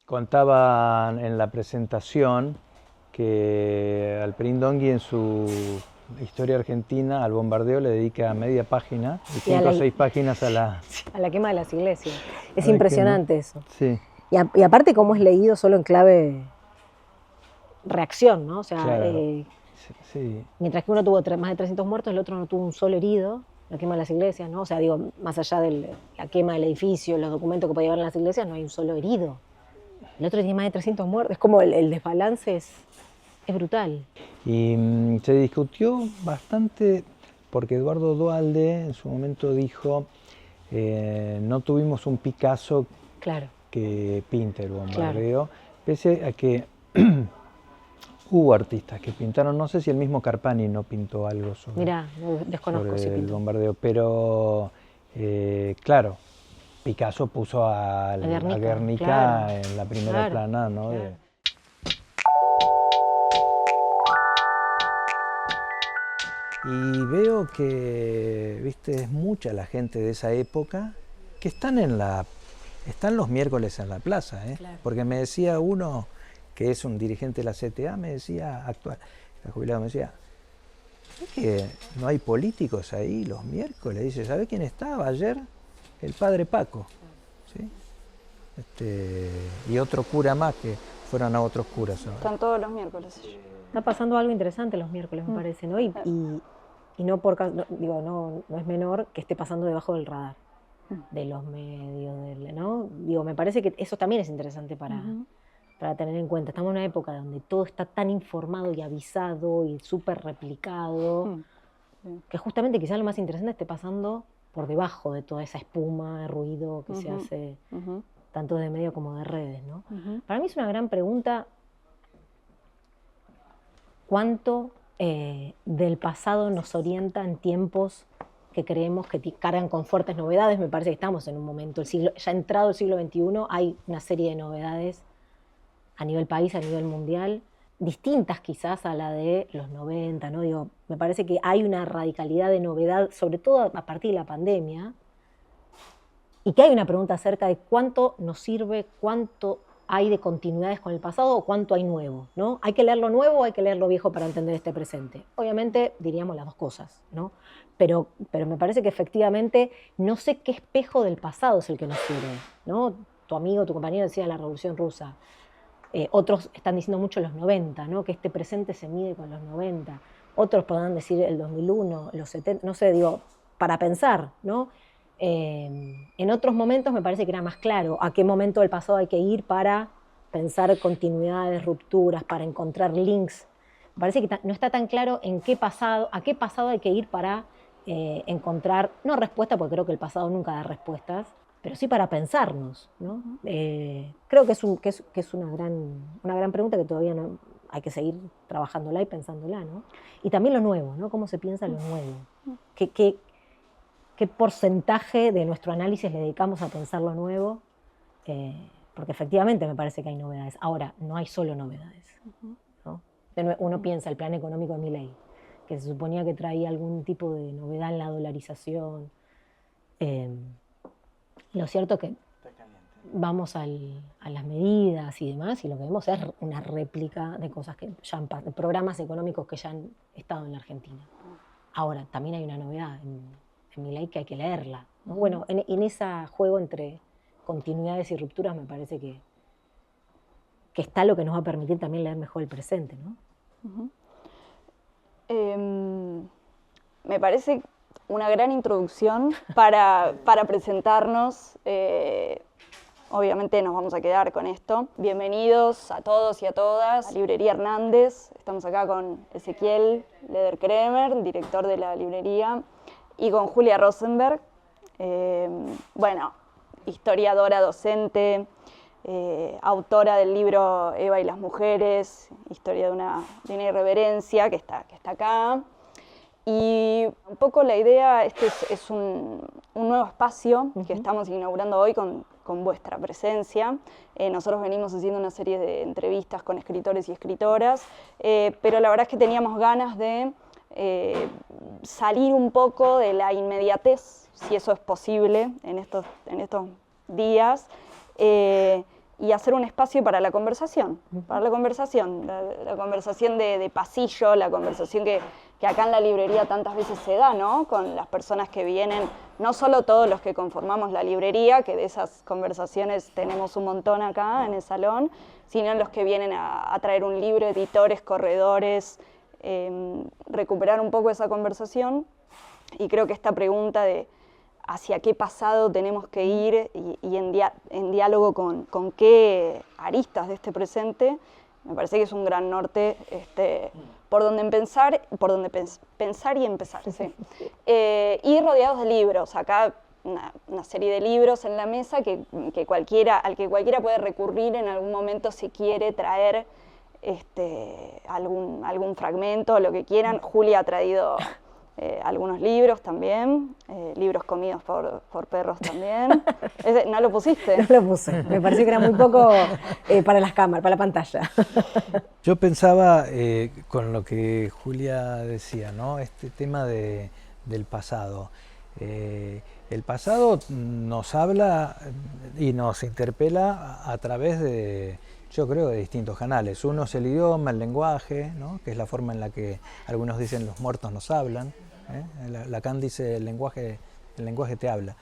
Contaban en la presentación que Alperín Dongui en su Historia Argentina al bombardeo le dedica media página y 5 o 6 páginas a la quema de las iglesias. Es impresionante eso. Sí. Y aparte cómo es leído solo en clave reacción, ¿no? O sea, claro. Sí. Mientras que uno tuvo más de 300 muertos, el otro no tuvo un solo herido. La quema de las iglesias, ¿no? O sea, digo, más allá de la quema del edificio, los documentos que podía haber en las iglesias, no hay un solo herido. El otro tiene más de 300 muertos. Es como el desbalance es brutal. Y se discutió bastante porque Eduardo Duhalde en su momento dijo no tuvimos un Picasso que pinte el bombardeo, pese a que hubo artistas que pintaron, no sé si el mismo Carpani no pintó algo sobre, desconozco sobre el bombardeo, pero claro, Picasso puso a Guernica en la primera plana, ¿no? Y veo que, viste, es mucha la gente de esa época que están los miércoles en la plaza, ¿eh? Claro. Porque me decía uno que es un dirigente de la CTA, me decía, actual, el jubilado me decía, ¿es que no hay políticos ahí los miércoles? Dice, ¿sabe quién estaba ayer? El padre Paco, ¿sí? Y otro cura más que fueron a otros curas ahora. Están todos los miércoles. Está pasando algo interesante los miércoles, me parece, ¿no? Y no por digo, no es menor que esté pasando debajo del radar de los medios, ¿no? Digo, me parece que eso también es interesante para tener en cuenta. Estamos en una época donde todo está tan informado y avisado y súper replicado, que justamente quizás lo más interesante esté pasando por debajo de toda esa espuma, de ruido que se hace tanto de medio como de redes, ¿no? Para mí es una gran pregunta cuánto del pasado nos orienta en tiempos que creemos que cargan con fuertes novedades. Me parece que estamos en un momento, ya entrado el siglo XXI, hay una serie de novedades a nivel país, a nivel mundial, distintas quizás a la de los 90, ¿no? Digo, me parece que hay una radicalidad de novedad, sobre todo a partir de la pandemia, y que hay una pregunta acerca de cuánto nos sirve, cuánto hay de continuidades con el pasado o cuánto hay nuevo, ¿no? ¿Hay que leer lo nuevo o hay que leer lo viejo para entender este presente? Obviamente diríamos las dos cosas, ¿no? Pero me parece que efectivamente no sé qué espejo del pasado es el que nos sirve, ¿no? Tu amigo, tu compañero decía la Revolución Rusa. Otros están diciendo mucho los 90, ¿no? Que este presente se mide con los 90. Otros podrán decir el 2001, los 70, no sé, digo, para pensar, ¿no? En otros momentos me parece que era más claro a qué momento del pasado hay que ir para pensar continuidades, rupturas, para encontrar links. Me parece que no está tan claro a qué pasado hay que ir para encontrar, no respuesta, porque creo que el pasado nunca da respuestas, pero sí para pensarnos, ¿no? Creo que es una gran pregunta que todavía no, hay que seguir trabajándola y pensándola, ¿no? Y también lo nuevo, ¿no? ¿Cómo se piensa lo nuevo? ¿Qué porcentaje de nuestro análisis le dedicamos a pensar lo nuevo? Porque efectivamente me parece que hay novedades. Ahora, no hay solo novedades, ¿no? Uno piensa el plan económico de Milei, que se suponía que traía algún tipo de novedad en la dolarización. Lo cierto es que vamos a las medidas y demás, y lo que vemos es una réplica de cosas que ya han pasado, programas económicos que ya han estado en la Argentina. Ahora, también hay una novedad en Milei que hay que leerla, ¿no? Bueno, en ese juego entre continuidades y rupturas me parece que está lo que nos va a permitir también leer mejor el presente, ¿no? Me parece una gran introducción para presentarnos. Obviamente nos vamos a quedar con esto. Bienvenidos a todos y a todas a Librería Hernández. Estamos acá con Ezequiel Lederkremer, director de la librería, y con Julia Rosenberg, bueno, historiadora, docente, autora del libro Eva y las mujeres, historia de una irreverencia, que está acá. Y un poco la idea, este es un nuevo espacio que estamos inaugurando hoy con vuestra presencia. Nosotros venimos haciendo una serie de entrevistas con escritores y escritoras, pero la verdad es que teníamos ganas de salir un poco de la inmediatez, si eso es posible en estos días, y hacer un espacio para la conversación, la conversación de pasillo, la conversación que acá en la librería tantas veces se da, ¿no? Con las personas que vienen, no solo todos los que conformamos la librería, que de esas conversaciones tenemos un montón acá en el salón, sino los que vienen a traer un libro, editores, corredores, recuperar un poco esa conversación. Y creo que esta pregunta de hacia qué pasado tenemos que ir y en diálogo con qué aristas de este presente, me parece que es un gran norte por donde pensar y empezar. Sí. Y rodeados de libros, acá una serie de libros en la mesa al que cualquiera puede recurrir en algún momento si quiere traer algún fragmento o lo que quieran. Julia ha traído algunos libros también, libros comidos por perros también. ¿No lo pusiste? No lo puse, me pareció que era muy poco para las cámaras, para la pantalla. Yo pensaba con lo que Julia decía, ¿no? Este tema del pasado. El pasado nos habla y nos interpela a través de, yo creo, de distintos canales. Uno es el idioma, el lenguaje, ¿no? Que es la forma en la que algunos dicen los muertos nos hablan. Lacan dice el lenguaje te habla.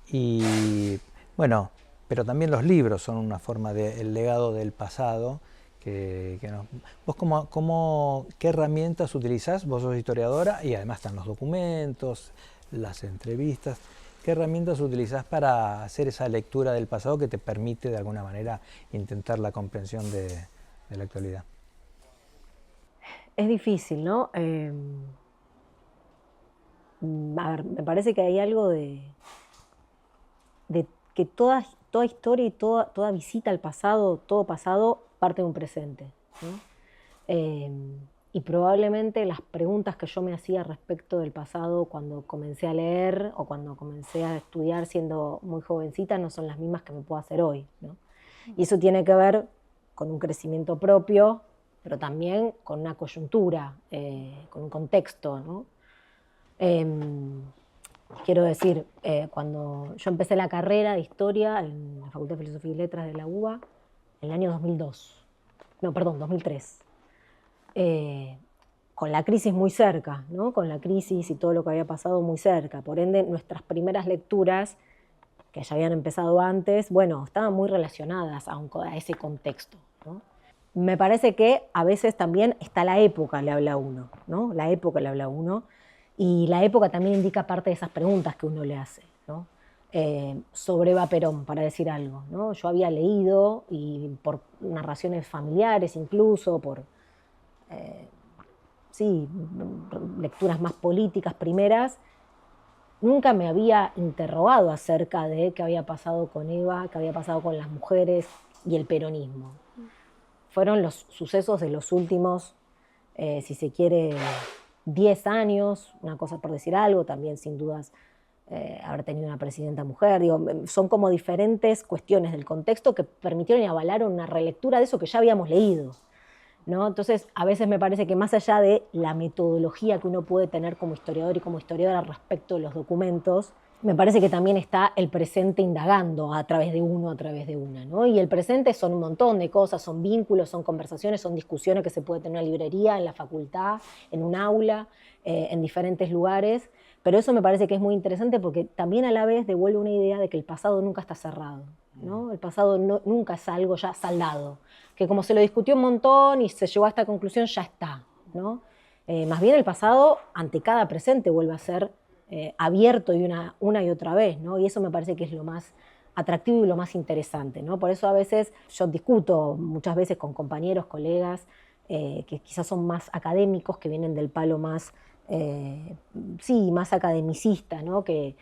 Y bueno, pero también los libros son una forma del legado del pasado. ¿Vos qué herramientas utilizás? Vos sos historiadora y además están los documentos, las entrevistas. ¿Qué herramientas utilizás para hacer esa lectura del pasado que te permite de alguna manera intentar la comprensión de la actualidad? Es difícil, ¿no? A ver, me parece que hay algo de que toda historia y toda visita al pasado, todo pasado, parte de un presente, ¿no? Y probablemente las preguntas que yo me hacía respecto del pasado cuando comencé a leer o cuando comencé a estudiar siendo muy jovencita no son las mismas que me puedo hacer hoy, ¿no? Y eso tiene que ver con un crecimiento propio, pero también con una coyuntura, con un contexto, ¿no? Quiero decir, cuando yo empecé la carrera de Historia en la Facultad de Filosofía y Letras de la UBA, en el año 2003, con la crisis muy cerca, ¿no? Con la crisis y todo lo que había pasado muy cerca. Por ende, nuestras primeras lecturas, que ya habían empezado antes, bueno, estaban muy relacionadas a ese contexto, ¿no? Me parece que a veces también está la época, le habla uno, ¿no? La época le habla a uno, y la época también indica parte de esas preguntas que uno le hace, ¿no? Sobre Eva Perón, para decir algo, ¿no? Yo había leído, y por narraciones familiares incluso, por lecturas más políticas primeras, nunca me había interrogado acerca de qué había pasado con Eva, qué había pasado con las mujeres y el peronismo. Fueron los sucesos de los últimos, si se quiere, 10 años, una cosa por decir algo, también sin dudas haber tenido una presidenta mujer. Digo, son como diferentes cuestiones del contexto que permitieron y avalaron una relectura de eso que ya habíamos leído, ¿no? Entonces, a veces me parece que más allá de la metodología que uno puede tener como historiador y como historiadora respecto de los documentos, me parece que también está el presente indagando a través de uno, a través de una, ¿no? Y el presente son un montón de cosas, son vínculos, son conversaciones, son discusiones que se puede tener en una librería, en la facultad, en un aula, en diferentes lugares. Pero eso me parece que es muy interesante porque también a la vez devuelve una idea de que el pasado nunca está cerrado, ¿no? El pasado nunca es algo ya saldado, que como se lo discutió un montón y se llegó a esta conclusión, ya está, ¿no? Más bien el pasado, ante cada presente, vuelve a ser abierto y una y otra vez, ¿no? Y eso me parece que es lo más atractivo y lo más interesante, ¿no? Por eso a veces yo discuto muchas veces con compañeros, colegas, que quizás son más académicos, que vienen del palo más, más academicista, ¿no? Que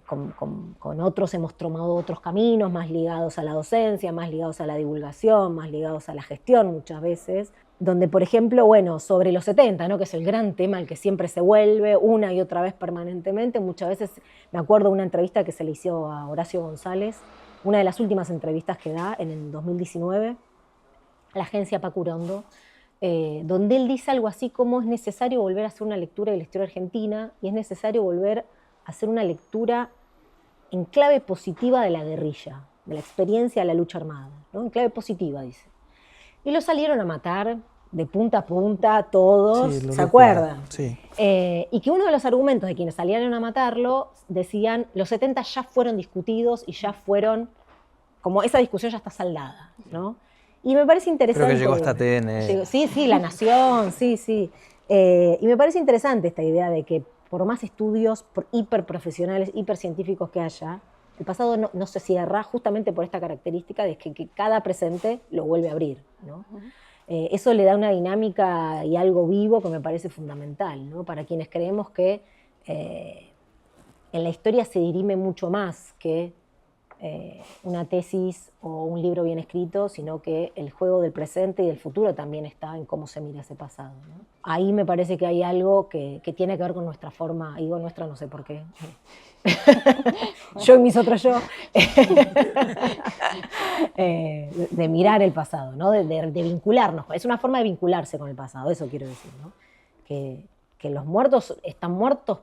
con otros hemos tomado otros caminos más ligados a la docencia, más ligados a la divulgación, más ligados a la gestión muchas veces, donde, por ejemplo, bueno, sobre los 70, ¿no? Que es el gran tema al que siempre se vuelve una y otra vez permanentemente. Muchas veces me acuerdo de una entrevista que se le hizo a Horacio González, una de las últimas entrevistas que da en el 2019, a la agencia Pacurondo, donde él dice algo así como es necesario volver a hacer una lectura de la historia argentina y es necesario volver a hacer una lectura en clave positiva de la guerrilla, de la experiencia de la lucha armada, ¿no? En clave positiva, dice. Y lo salieron a matar de punta a punta, todos, Sí, lo ¿se recuerdo, acuerdan? sí. Y que uno de los argumentos de quienes salieron a matarlo decían, los 70 ya fueron discutidos y ya fueron, como esa discusión ya está saldada, ¿no? Y me parece interesante. Creo que llegó hasta TN. Sí, La Nación, sí. Y me parece interesante esta idea de que por más estudios hiperprofesionales, hipercientíficos que haya, el pasado no se cierra justamente por esta característica de que cada presente lo vuelve a abrir, ¿no? Eso le da una dinámica y algo vivo que me parece fundamental, ¿no? Para quienes creemos que en la historia se dirime mucho más que una tesis o un libro bien escrito, sino que el juego del presente y del futuro también está en cómo se mira ese pasado, ¿no? Ahí me parece que hay algo que tiene que ver con nuestra forma, y digo nuestra no sé por qué, yo y mis otros yo, de mirar el pasado, ¿no? de vincularnos, es una forma de vincularse con el pasado, eso quiero decir, ¿no? Que los muertos están muertos,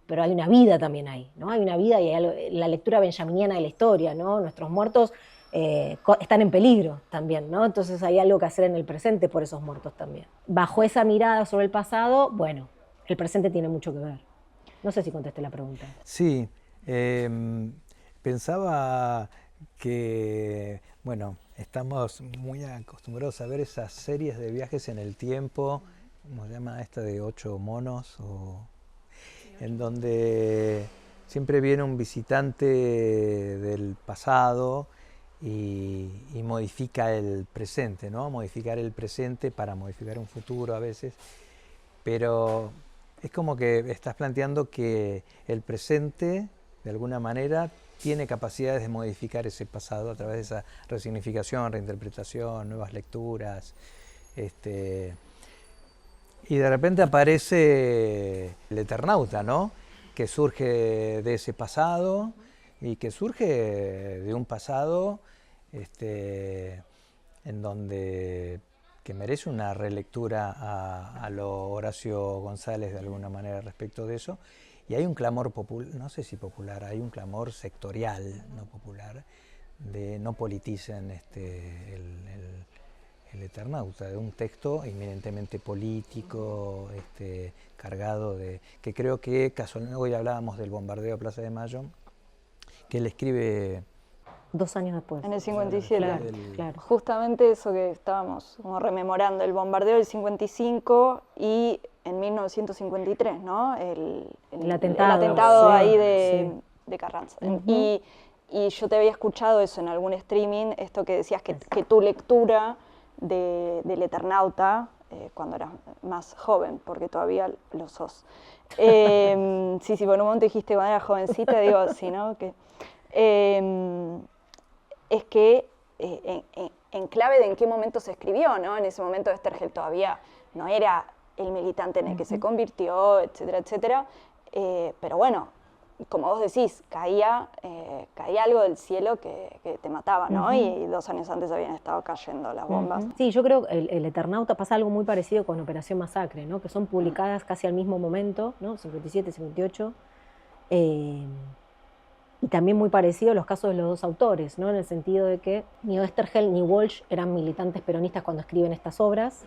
pero hay una vida también ahí, ¿no? Hay una vida y hay la lectura benjaminiana de la historia, ¿no? Nuestros muertos están en peligro también, ¿no? Entonces hay algo que hacer en el presente por esos muertos también. Bajo esa mirada sobre el pasado, bueno, el presente tiene mucho que ver. No sé si contesté la pregunta. Sí, pensaba que, bueno, estamos muy acostumbrados a ver esas series de viajes en el tiempo, ¿cómo se llama esta de 8 monos? En donde siempre viene un visitante del pasado y modifica el presente, ¿no? Modificar el presente para modificar un futuro a veces, pero es como que estás planteando que el presente, de alguna manera, tiene capacidades de modificar ese pasado a través de esa resignificación, reinterpretación, nuevas lecturas. Y de repente aparece el Eternauta, ¿no? Que surge de ese pasado y que surge de un pasado en donde que merece una relectura a lo Horacio González de alguna manera respecto de eso. Y hay un clamor popular, no sé si popular, hay un clamor sectorial, no popular, de no politicen el Eternauta, de un texto eminentemente político, cargado de... que creo que, hoy hablábamos del bombardeo a Plaza de Mayo, que él escribe... 2 años después. En el 57. Claro. Justamente eso que estábamos como rememorando, el bombardeo del 55 y en 1953, ¿no? El atentado sí, ahí sí. de Carranza. Y yo te había escuchado eso en algún streaming, esto que decías que tu lectura del Eternauta, cuando eras más joven, porque todavía lo sos. Sí, por un momento dijiste cuando era jovencita, digo, sí, ¿no? Que, es que en clave de en qué momento se escribió, ¿no? En ese momento Esztergel todavía no era el militante en el que se convirtió, etcétera, etcétera. Pero bueno, como vos decís, caía algo del cielo que te mataba, ¿no? Y 2 años antes habían estado cayendo las bombas. Sí, yo creo que el Eternauta pasa algo muy parecido con Operación Masacre, ¿no? Que son publicadas casi al mismo momento, ¿no? 57, 58. Y también muy parecido a los casos de los 2 autores, ¿no? En el sentido de que ni Esztergel ni Walsh eran militantes peronistas cuando escriben estas obras,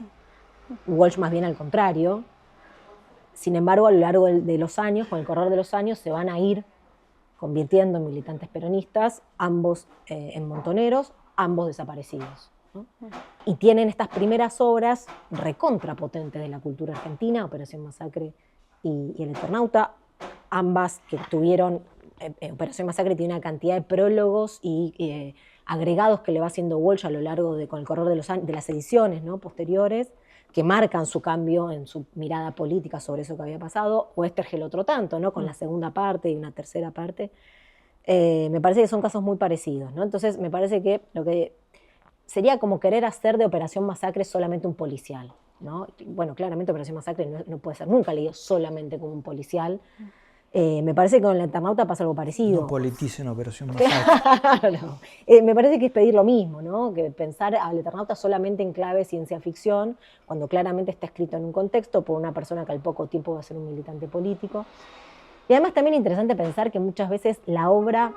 Walsh más bien al contrario. Sin embargo, a lo largo de los años, con el correr de los años, se van a ir convirtiendo en militantes peronistas, ambos en montoneros, ambos desaparecidos, ¿no? Y tienen estas primeras obras recontrapotentes de la cultura argentina, Operación Masacre y El Eternauta, ambas que tuvieron... Operación Masacre tiene una cantidad de prólogos y agregados que le va haciendo Walsh a lo largo con el correr de los años, de las ediciones, ¿no? Posteriores, que marcan su cambio en su mirada política sobre eso que había pasado, o Esztergel otro tanto, ¿no? Con la segunda parte y una tercera parte. Me parece que son casos muy parecidos, ¿no? Entonces me parece que lo que sería como querer hacer de Operación Masacre solamente un policial, ¿no? Bueno, claramente Operación Masacre no puede ser nunca leído solamente como un policial. Me parece que con el Eternauta pasa algo parecido. No politicen Operación Masacre. Claro. Me parece que es pedir lo mismo, ¿no? Que pensar al Eternauta solamente en clave ciencia ficción, cuando claramente está escrito en un contexto por una persona que al poco tiempo va a ser un militante político. Y además también es interesante pensar que muchas veces la obra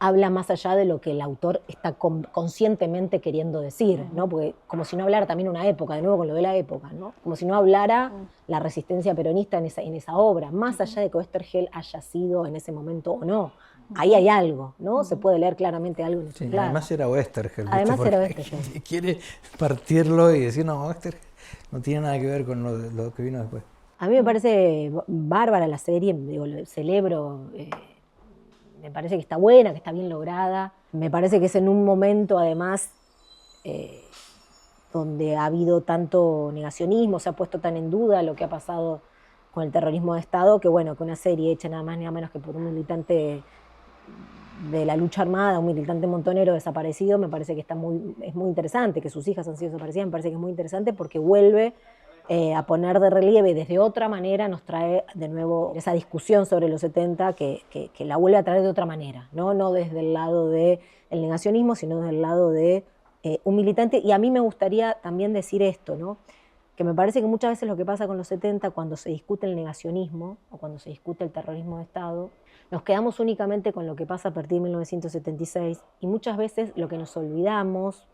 habla más allá de lo que el autor está conscientemente queriendo decir, ¿no? Porque como si no hablara también una época, de nuevo con lo de la época, ¿no? Como si no hablara la resistencia peronista en esa obra, más allá de que Oesterheld haya sido en ese momento o no. Ahí hay algo, ¿no? Se puede leer claramente algo en eso. Sí, claro. Además era Oesterheld. Además ¿viste? era Porque Oesterheld. quiere partirlo y decir, no, Oesterheld no tiene nada que ver con lo que vino después. A mí me parece bárbara la serie, digo, celebro, me parece que está buena, que está bien lograda. Me parece que es en un momento, además, donde ha habido tanto negacionismo, se ha puesto tan en duda lo que ha pasado con el terrorismo de Estado, que bueno, que una serie hecha nada más ni nada menos que por un militante de la lucha armada, un militante montonero desaparecido, me parece que es muy interesante, que sus hijas han sido desaparecidas, me parece que es muy interesante porque vuelve a poner de relieve desde otra manera, nos trae de nuevo esa discusión sobre los 70 que la vuelve a traer de otra manera, no desde el lado del negacionismo, sino desde el lado de un militante. Y a mí me gustaría también decir esto, ¿no? Que me parece que muchas veces lo que pasa con los 70, cuando se discute el negacionismo o cuando se discute el terrorismo de Estado, nos quedamos únicamente con lo que pasa a partir de 1976 y muchas veces lo que nos olvidamos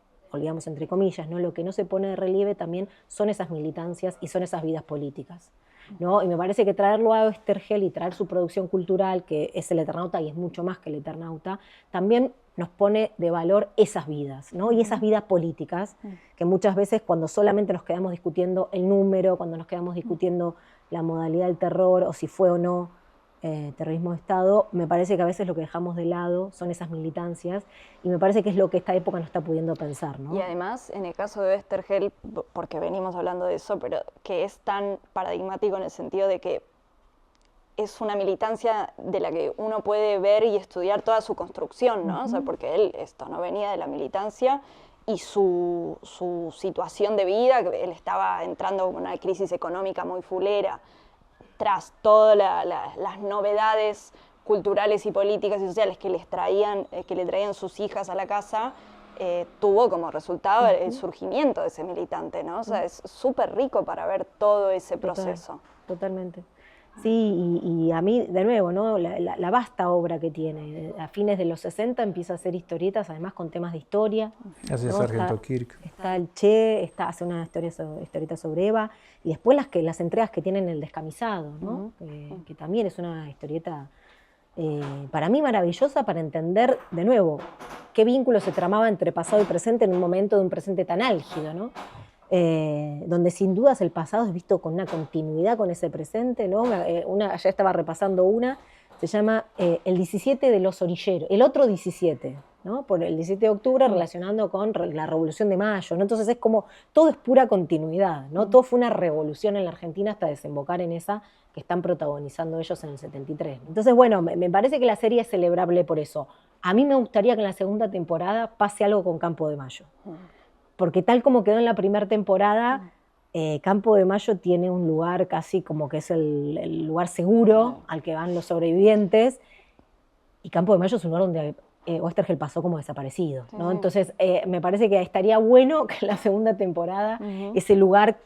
entre comillas, ¿no? Lo que no se pone de relieve también son esas militancias y son esas vidas políticas, ¿no? Y me parece que traerlo a Oesterheld y traer su producción cultural, que es El Eternauta y es mucho más que El Eternauta, también nos pone de valor esas vidas, ¿no? Y esas vidas políticas, que muchas veces cuando solamente nos quedamos discutiendo el número, cuando nos quedamos discutiendo la modalidad del terror o si fue o no terrorismo de Estado, me parece que a veces lo que dejamos de lado son esas militancias y me parece que es lo que esta época no está pudiendo pensar, ¿no? Y además, en el caso de Oesterheld, porque venimos hablando de eso, pero que es tan paradigmático en el sentido de que es una militancia de la que uno puede ver y estudiar toda su construcción, ¿no? O sea, porque él no venía de la militancia y su situación de vida, que él estaba entrando en una crisis económica muy fulera, tras todas las novedades culturales y políticas y sociales que le traían sus hijas a la casa, tuvo como resultado el surgimiento de ese militante, ¿no? O sea, es súper rico para ver todo ese proceso. Totalmente. Sí, y a mí, de nuevo, ¿no? La vasta obra que tiene. A fines de los 60 empieza a hacer historietas, además con temas de historia. Hace ¿no? Sargento Kirk. Está el Che, hace una historieta sobre Eva, y después las entregas que tienen El Descamisado, ¿no? Que también es una historieta para mí maravillosa para entender, de nuevo, qué vínculo se tramaba entre pasado y presente en un momento de un presente tan álgido, ¿no? Donde sin dudas el pasado es visto con una continuidad con ese presente, ¿no? Ayer estaba repasando se llama El 17 de los orilleros, el otro 17, ¿no? Por el 17 de octubre relacionando con la Revolución de Mayo, ¿no? Entonces es como, todo es pura continuidad, ¿no? Todo fue una revolución en la Argentina hasta desembocar en esa que están protagonizando ellos en el 73. Entonces, bueno, me parece que la serie es celebrable por eso. A mí me gustaría que en la segunda temporada pase algo con Campo de Mayo. Porque tal como quedó en la primera temporada, Campo de Mayo tiene un lugar casi como que es el lugar seguro al que van los sobrevivientes, y Campo de Mayo es un lugar donde Oesterheld pasó como desaparecido, ¿no? Entonces me parece que estaría bueno que en la segunda temporada ese lugar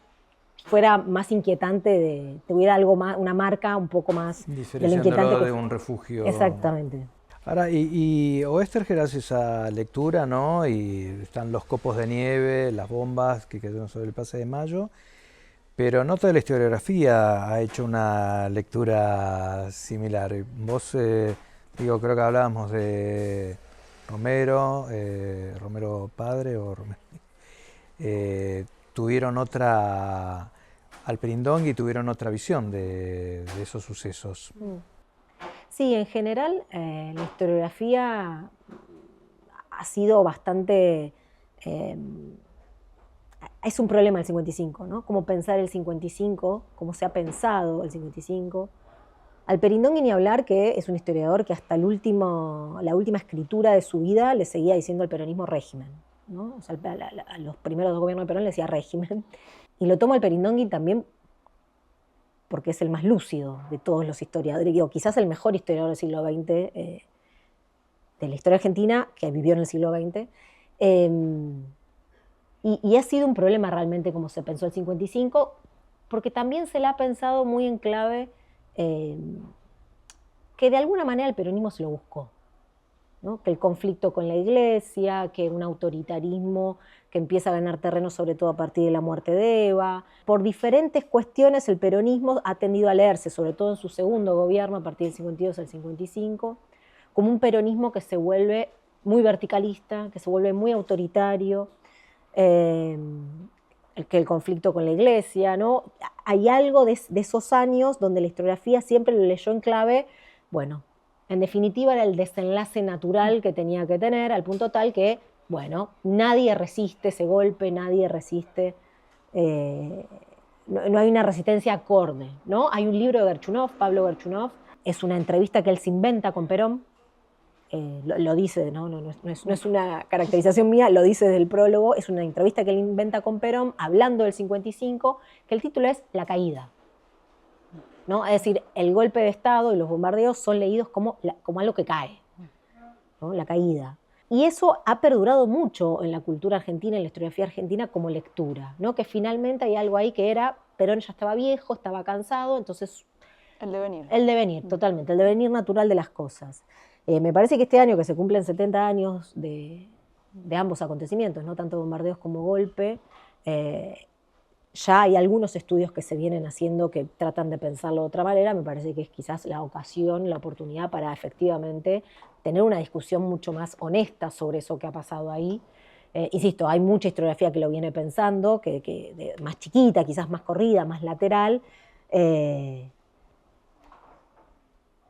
fuera más inquietante, tuviera algo más, una marca un poco más de lo inquietante de un refugio. Exactamente. Ahora, y Oesterheld hace esa lectura, ¿no? Y están los copos de nieve, las bombas que quedaron sobre el Pase de Mayo, pero no toda la historiografía ha hecho una lectura similar. Vos, creo que hablábamos de Romero, Romero padre o Romero, tuvieron otra, Alperindongui tuvieron otra visión de esos sucesos. Sí, en general la historiografía ha sido bastante... es un problema el 55, ¿no? Cómo pensar el 55, cómo se ha pensado el 55. Alperindongui ni hablar, que es un historiador que hasta la última escritura de su vida le seguía diciendo al peronismo régimen, ¿no? O sea, a los primeros dos gobiernos de Perón le decía régimen. Y lo toma Alperindongui también porque es el más lúcido de todos los historiadores, o quizás el mejor historiador del siglo XX, de la historia argentina, que vivió en el siglo XX. Y ha sido un problema realmente como se pensó el 55, porque también se la ha pensado muy en clave que de alguna manera el peronismo se lo buscó. ¿no? Que el conflicto con la Iglesia, que un autoritarismo que empieza a ganar terreno sobre todo a partir de la muerte de Eva. Por diferentes cuestiones el peronismo ha tendido a leerse, sobre todo en su segundo gobierno, a partir del 52 al 55, como un peronismo que se vuelve muy verticalista, que se vuelve muy autoritario, que el conflicto con la Iglesia, ¿no? Hay algo de esos años donde la historiografía siempre lo leyó en clave, bueno, en definitiva era el desenlace natural que tenía que tener, al punto tal que, bueno, nadie resiste ese golpe, nadie resiste, no hay una resistencia acorde, ¿no? Hay un libro de Gerchunov, Pablo Gerchunov, es una entrevista que él se inventa con Perón, lo dice, no es una caracterización mía, lo dice desde el prólogo, es una entrevista que él inventa con Perón, hablando del 55, que el título es La caída, ¿no? Es decir, el golpe de Estado y los bombardeos son leídos como algo que cae, ¿no? La caída. Y eso ha perdurado mucho en la cultura argentina, en la historiografía argentina, como lectura, ¿no? Que finalmente hay algo ahí que era, Perón ya estaba viejo, estaba cansado, entonces... El devenir. El devenir, totalmente, el devenir natural de las cosas. Me parece que este año, que se cumplen 70 años de ambos acontecimientos, ¿no? Tanto bombardeos como golpe, ya hay algunos estudios que se vienen haciendo que tratan de pensarlo de otra manera. Me parece que es quizás la ocasión, la oportunidad para efectivamente tener una discusión mucho más honesta sobre eso que ha pasado ahí. Insisto, hay mucha historiografía que lo viene pensando, más chiquita, quizás más corrida, más lateral,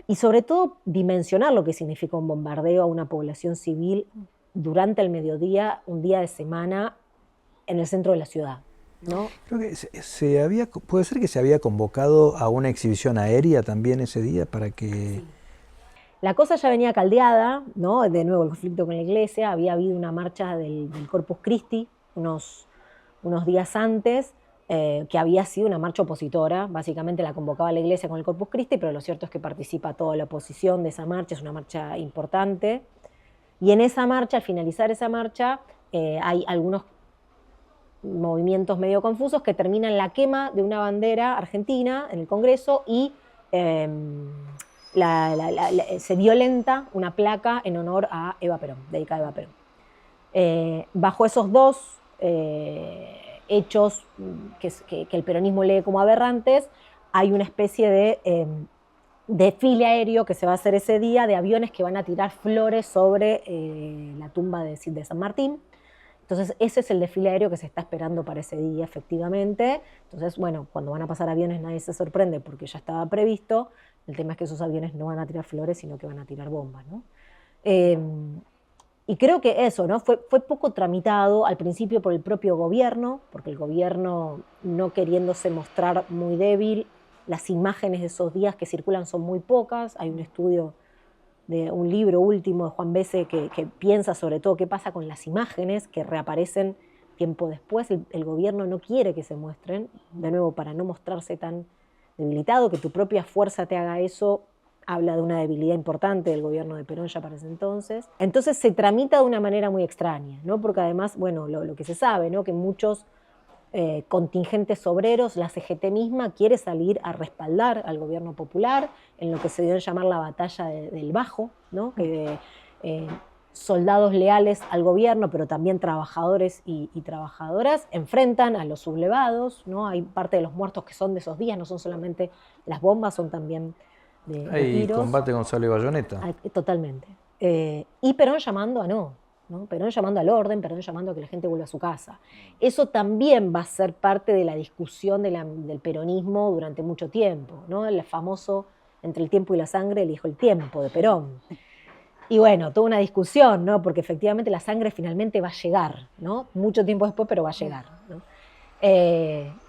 y sobre todo dimensionar lo que significa un bombardeo a una población civil durante el mediodía, un día de semana, en el centro de la ciudad, ¿no? Creo que puede ser que se había convocado a una exhibición aérea también ese día para que... Sí. La cosa ya venía caldeada, ¿no? De nuevo el conflicto con la Iglesia, había habido una marcha del Corpus Christi unos días antes, que había sido una marcha opositora, básicamente la convocaba la Iglesia con el Corpus Christi, pero lo cierto es que participa toda la oposición de esa marcha, es una marcha importante, y en esa marcha, al finalizar esa marcha, hay algunos movimientos medio confusos que terminan la quema de una bandera argentina en el Congreso y se violenta una placa en honor a Eva Perón, dedicada a Eva Perón. Bajo esos dos hechos que el peronismo lee como aberrantes, hay una especie de desfile aéreo que se va a hacer ese día de aviones que van a tirar flores sobre la tumba de San Martín. Entonces ese es el desfile aéreo que se está esperando para ese día, efectivamente. Entonces, bueno, cuando van a pasar aviones nadie se sorprende porque ya estaba previsto. El tema es que esos aviones no van a tirar flores, sino que van a tirar bombas, ¿no? Y creo que eso, ¿no? Fue poco tramitado al principio por el propio gobierno, porque el gobierno, no queriéndose mostrar muy débil, las imágenes de esos días que circulan son muy pocas. Hay un estudio de un libro último de Juan Bese que piensa sobre todo qué pasa con las imágenes que reaparecen tiempo después. El gobierno no quiere que se muestren, de nuevo, para no mostrarse tan debilitado, que tu propia fuerza te haga eso. Habla de una debilidad importante del gobierno de Perón ya para ese entonces. Entonces se tramita de una manera muy extraña, ¿no? Porque además, bueno, lo que se sabe, ¿no? Que muchos contingentes obreros, la CGT misma quiere salir a respaldar al gobierno popular en lo que se dio en llamar la batalla del Bajo, ¿no? Que soldados leales al gobierno, pero también trabajadores y trabajadoras, enfrentan a los sublevados, ¿no? Hay parte de los muertos que son de esos días, no son solamente las bombas, son también de tiros. Combate con sable y bayoneta. Totalmente. Y Perón llamando a ¿no? Perón llamando al orden, Perón llamando a que la gente vuelva a su casa. Eso también va a ser parte de la discusión del peronismo durante mucho tiempo, ¿no? El famoso entre el tiempo y la sangre elijo el tiempo de Perón. Y bueno, toda una discusión, ¿no? Porque efectivamente la sangre finalmente va a llegar, ¿no? Mucho tiempo después, pero va a llegar, ¿no?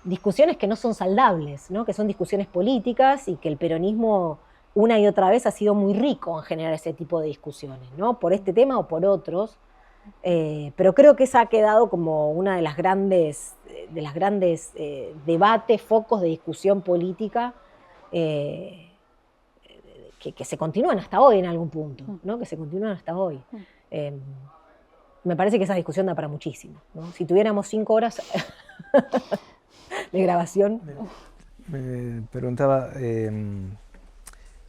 Discusiones que no son saldables, ¿no? Que son discusiones políticas y que el peronismo una y otra vez ha sido muy rico en generar ese tipo de discusiones, ¿no? Por este tema o por otros, pero creo que esa ha quedado como una de las grandes debates, focos de discusión política que se continúan hasta hoy en algún punto, ¿no? Que se continúan hasta hoy. Me parece que esa discusión da para muchísimo, ¿no? Si tuviéramos 5 horas de grabación. Me preguntaba,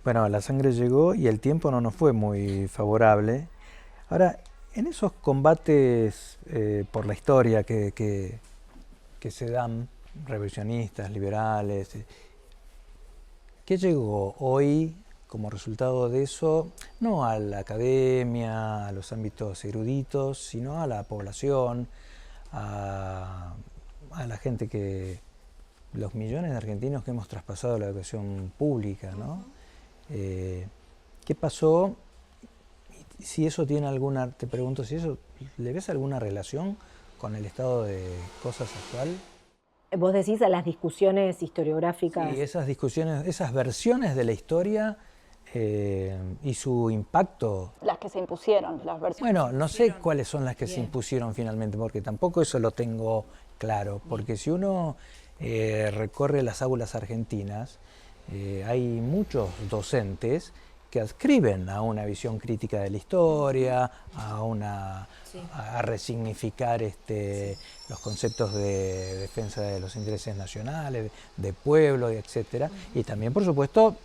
bueno, la sangre llegó y el tiempo no nos fue muy favorable. Ahora, en esos combates por la historia que se dan, revisionistas, liberales, ¿qué llegó hoy como resultado de eso? No a la academia, a los ámbitos eruditos, sino a la población, a la gente los millones de argentinos que hemos traspasado la educación pública, ¿no? ¿Qué pasó? Si eso tiene te pregunto, si eso, ¿le ves alguna relación con el estado de cosas actual? Vos decís a las discusiones historiográficas. Sí, esas discusiones, esas versiones de la historia y su impacto. Las que se impusieron, las versiones. Bueno, no sé cuáles son las que se impusieron finalmente, porque tampoco eso lo tengo claro, porque si uno recorre las aulas argentinas, hay muchos docentes que adscriben a una visión crítica de la historia, a resignificar los conceptos de defensa de los intereses nacionales, de pueblo, etc. Y también, por supuesto,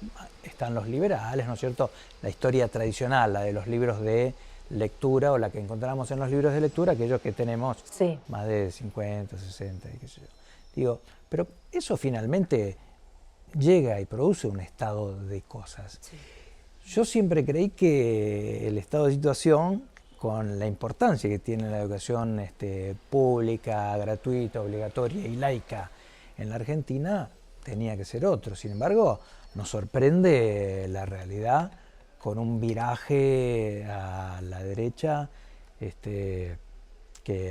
están los liberales, ¿no es cierto? La historia tradicional, la de los libros de lectura, o la que encontramos en los libros de lectura, aquellos que tenemos más de 50, 60, y qué sé yo. Digo, pero eso finalmente llega y produce un estado de cosas. Sí. Yo siempre creí que el estado de situación, con la importancia que tiene la educación pública, gratuita, obligatoria y laica en la Argentina, tenía que ser otro. Sin embargo, nos sorprende la realidad con un viraje a la derecha que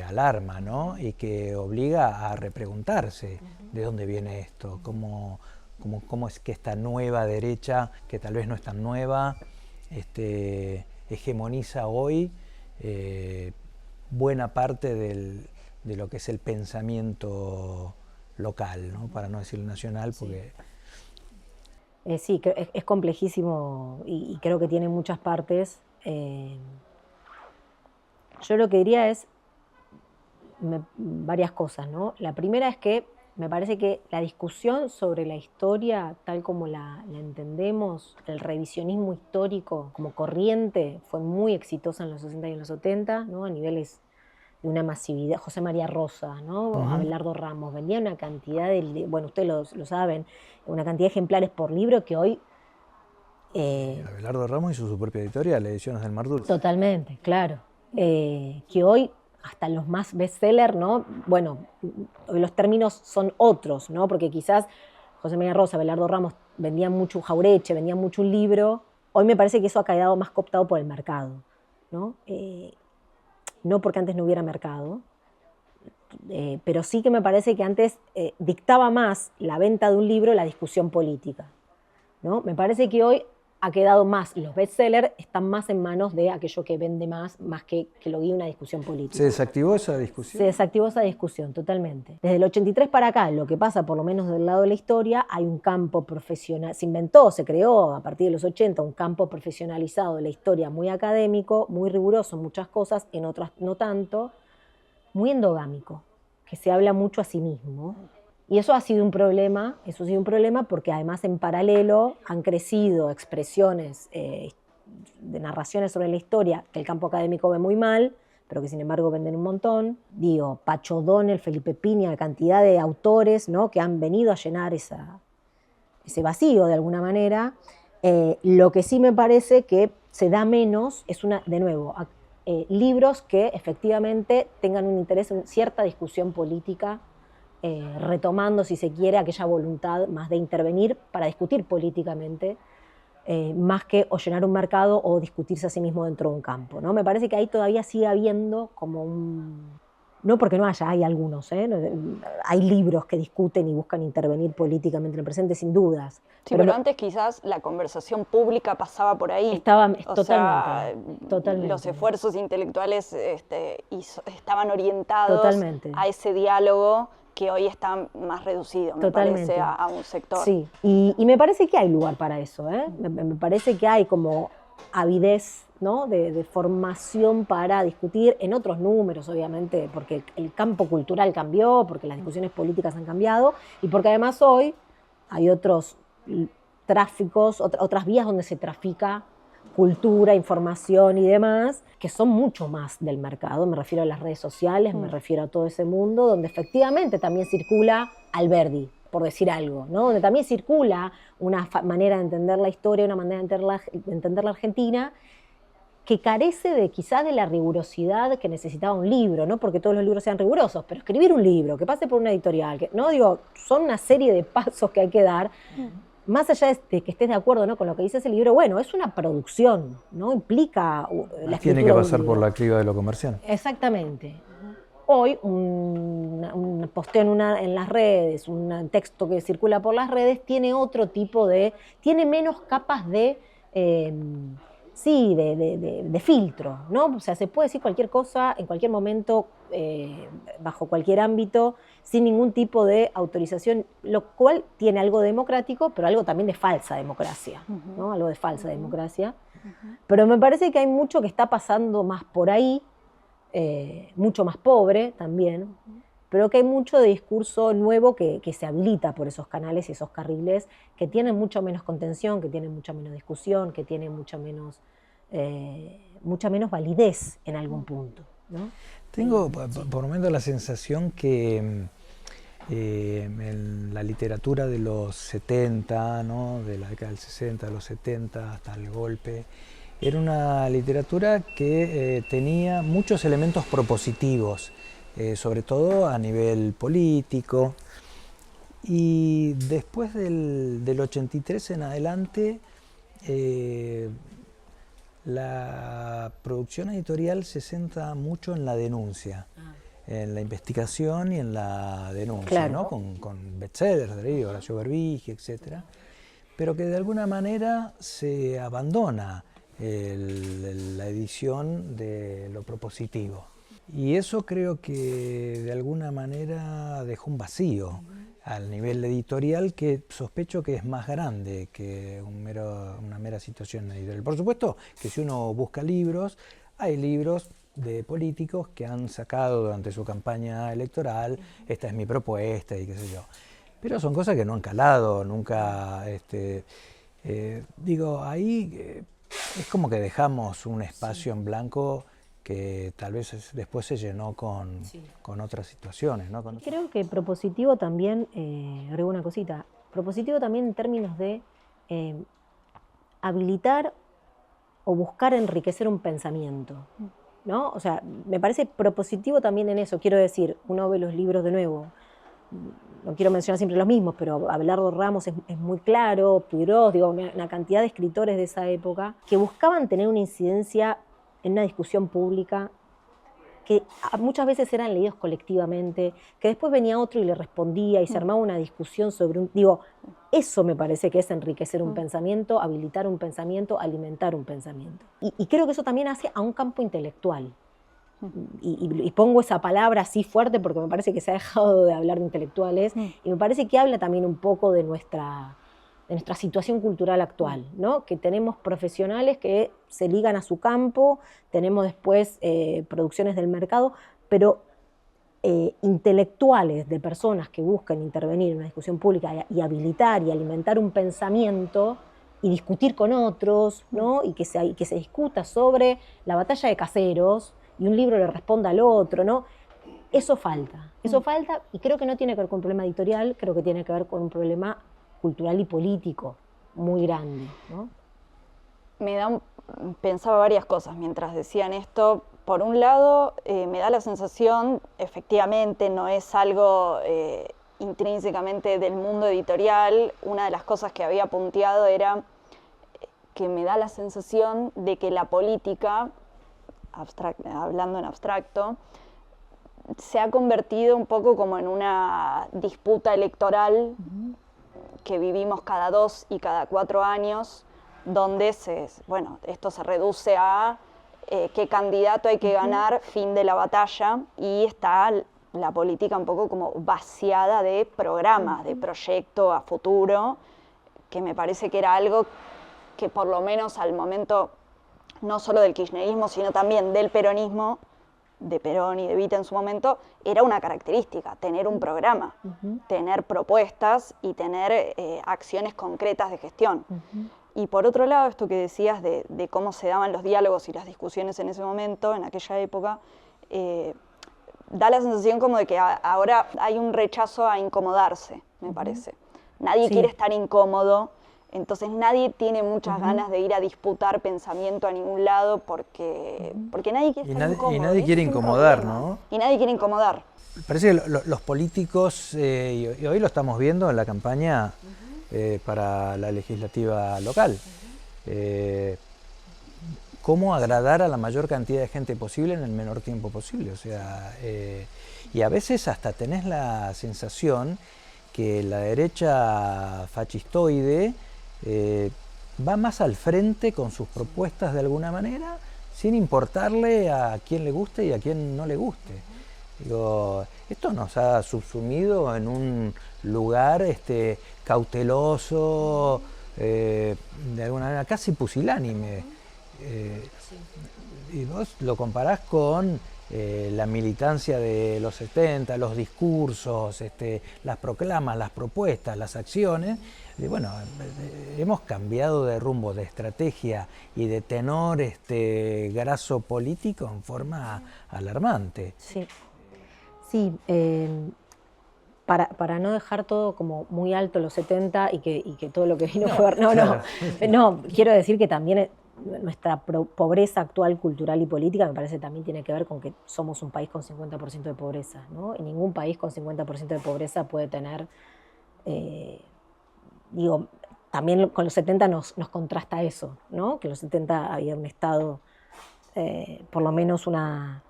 alarma, ¿no? Y que obliga a repreguntarse de dónde viene esto, cómo es que esta nueva derecha, que tal vez no es tan nueva, hegemoniza hoy buena parte de lo que es el pensamiento local, ¿no? Para no decir nacional, porque... Sí, es complejísimo y creo que tiene muchas partes. Yo lo que diría es varias cosas, ¿no? La primera es que me parece que la discusión sobre la historia, tal como la entendemos, el revisionismo histórico como corriente, fue muy exitosa en los 60 y en los 70, ¿no? A niveles de una masividad. José María Rosa, ¿no? Abelardo Ramos, vendía una cantidad de, bueno, ustedes lo saben, una cantidad de ejemplares por libro que hoy... Abelardo Ramos hizo su propia editorial, Ediciones del Mar Dulce. Totalmente, claro. Que hoy... hasta los más bestseller, ¿no? Bueno, hoy los términos son otros, ¿no? Porque quizás José María Rosa, Abelardo Ramos vendían mucho Jaureche, vendían mucho un libro. Hoy me parece que eso ha quedado más cooptado por el mercado, ¿no? No porque antes no hubiera mercado, pero sí que me parece que antes dictaba más la venta de un libro la discusión política, ¿no? Me parece que hoy ha quedado más, los bestsellers están más en manos de aquello que vende más que lo guíe una discusión política. ¿Se desactivó esa discusión? Se desactivó esa discusión, totalmente. Desde el 83 para acá, lo que pasa, por lo menos del lado de la historia, hay un campo profesional, se creó a partir de los 80 un campo profesionalizado de la historia muy académico, muy riguroso en muchas cosas, en otras no tanto, muy endogámico, que se habla mucho a sí mismo. Y eso ha sido un problema, porque además en paralelo han crecido expresiones de narraciones sobre la historia que el campo académico ve muy mal, pero que sin embargo venden un montón. Digo, Pacho O'Donnell, Felipe Piña, cantidad de autores, ¿no? Que han venido a llenar ese vacío de alguna manera. Lo que sí me parece que se da menos es, de nuevo, libros que efectivamente tengan un interés en cierta discusión política, retomando, si se quiere, aquella voluntad más de intervenir para discutir políticamente, más que o llenar un mercado o discutirse a sí mismo dentro de un campo, ¿no? Me parece que ahí todavía sigue habiendo como no porque no haya, hay algunos, hay libros que discuten y buscan intervenir políticamente en el presente, sin dudas. Sí, pero antes quizás la conversación pública pasaba por ahí. Totalmente. Los esfuerzos intelectuales estaban orientados a ese diálogo que hoy está más reducido, me parece, a un sector. Sí, y me parece que hay lugar para eso, ¿eh? Me parece que hay como avidez, ¿no? de formación para discutir en otros números, obviamente, porque el campo cultural cambió, porque las discusiones políticas han cambiado, y porque además hoy hay otros tráficos, otras vías donde se trafica cultura, información y demás, que son mucho más del mercado. Me refiero a las redes sociales, me refiero a todo ese mundo donde efectivamente también circula Alberdi, por decir algo, ¿no? Donde también circula una manera de entender la historia, una manera de entender la Argentina, que carece de quizás de la rigurosidad que necesitaba un libro, no porque todos los libros sean rigurosos, pero escribir un libro, que pase por una editorial, que, no digo, son una serie de pasos que hay que dar, más allá de que estés de acuerdo, ¿no?, con lo que dice ese libro, bueno, es una producción, ¿no? Implica la escritura. Tiene que pasar por la criba de lo comercial. Exactamente. Hoy un posteo en las redes, un texto que circula por las redes, tiene otro tipo tiene menos capas de filtro, ¿no? O sea, se puede decir cualquier cosa en cualquier momento, bajo cualquier ámbito, sin ningún tipo de autorización, lo cual tiene algo democrático, pero algo también de falsa democracia, ¿no? Algo de falsa democracia. Pero me parece que hay mucho que está pasando más por ahí, mucho más pobre también, pero que hay mucho de discurso nuevo que se habilita por esos canales y esos carriles que tienen mucho menos contención, que tienen mucha menos discusión, que tienen mucha menos validez en algún punto, ¿no? Tengo por momento la sensación que en la literatura de los 70, ¿no?, de la década del 60, de los 70 hasta el golpe, era una literatura que tenía muchos elementos propositivos, sobre todo a nivel político, y después del 83 en adelante la producción editorial se centra mucho en la denuncia, en la investigación y en la denuncia, claro, ¿no? Con bestsellers de Horacio Berbige, etc. Pero que de alguna manera se abandona la edición de lo propositivo. Y eso creo que de alguna manera dejó un vacío al nivel editorial que sospecho que es más grande que una mera situación editorial. Por supuesto que si uno busca libros, hay libros de políticos que han sacado durante su campaña electoral, esta es mi propuesta y qué sé yo. Pero son cosas que no han calado, nunca, ahí es como que dejamos un espacio en blanco que tal vez después se llenó con otras situaciones, ¿no? Creo que propositivo también, agrego una cosita, propositivo también en términos de habilitar o buscar enriquecer un pensamiento, ¿no? O sea, me parece propositivo también en eso. Quiero decir, uno ve los libros de nuevo, no quiero mencionar siempre los mismos, pero Abelardo Ramos es muy claro, Puigros, digo, una cantidad de escritores de esa época que buscaban tener una incidencia en una discusión pública, que muchas veces eran leídos colectivamente, que después venía otro y le respondía y se armaba una discusión sobre eso me parece que es enriquecer un pensamiento, habilitar un pensamiento, alimentar un pensamiento. Y creo que eso también hace a un campo intelectual. Y pongo esa palabra así fuerte porque me parece que se ha dejado de hablar de intelectuales y me parece que habla también un poco de nuestra situación cultural actual, ¿no? Que tenemos profesionales que se ligan a su campo, tenemos después producciones del mercado, pero intelectuales de personas que buscan intervenir en una discusión pública y habilitar y alimentar un pensamiento y discutir con otros, ¿no? Y que se discuta sobre la batalla de Caseros y un libro le responda al otro, ¿no? Eso falta y creo que no tiene que ver con un problema editorial, creo que tiene que ver con un problema cultural y político muy grande, ¿no? Pensaba varias cosas mientras decían esto. Por un lado, me da la sensación, efectivamente, no es algo intrínsecamente del mundo editorial. Una de las cosas que había punteado era que me da la sensación de que la política, hablando en abstracto, se ha convertido un poco como en una disputa electoral que vivimos cada 2 y cada 4 años, donde esto se reduce a qué candidato hay que ganar, fin de la batalla, y está la política un poco como vaciada de programa, de proyecto a futuro, que me parece que era algo que por lo menos al momento, no solo del kirchnerismo, sino también del peronismo, de Perón y de Evita en su momento, era una característica, tener un programa, tener propuestas y tener acciones concretas de gestión. Y por otro lado, esto que decías de cómo se daban los diálogos y las discusiones en ese momento, en aquella época, da la sensación como de que ahora hay un rechazo a incomodarse, me parece. Nadie quiere estar incómodo, entonces nadie tiene muchas ganas de ir a disputar pensamiento a ningún lado porque nadie quiere estar incómodo. Y nadie quiere incomodar, ¿no? Y nadie quiere incomodar. Parece que los políticos, y hoy lo estamos viendo en la campaña para la legislativa local, cómo agradar a la mayor cantidad de gente posible en el menor tiempo posible. O sea, y a veces hasta tenés la sensación que la derecha fascistoide va más al frente con sus propuestas de alguna manera, sin importarle a quién le guste y a quién no le guste. Digo, esto nos ha subsumido en un lugar cauteloso, de alguna manera casi pusilánime. Y vos lo comparás con la militancia de los 70, los discursos, las proclamas, las propuestas, las acciones. Y bueno, hemos cambiado de rumbo, de estrategia y de tenor graso político en forma alarmante. Sí. Sí, para no dejar todo como muy alto los 70 y que todo lo que vino fue... No, quiero decir que también nuestra pobreza actual cultural y política me parece también tiene que ver con que somos un país con 50% de pobreza, ¿no? Y ningún país con 50% de pobreza puede tener... también con los 70 nos contrasta eso, ¿no? Que en los 70 había un Estado, por lo menos una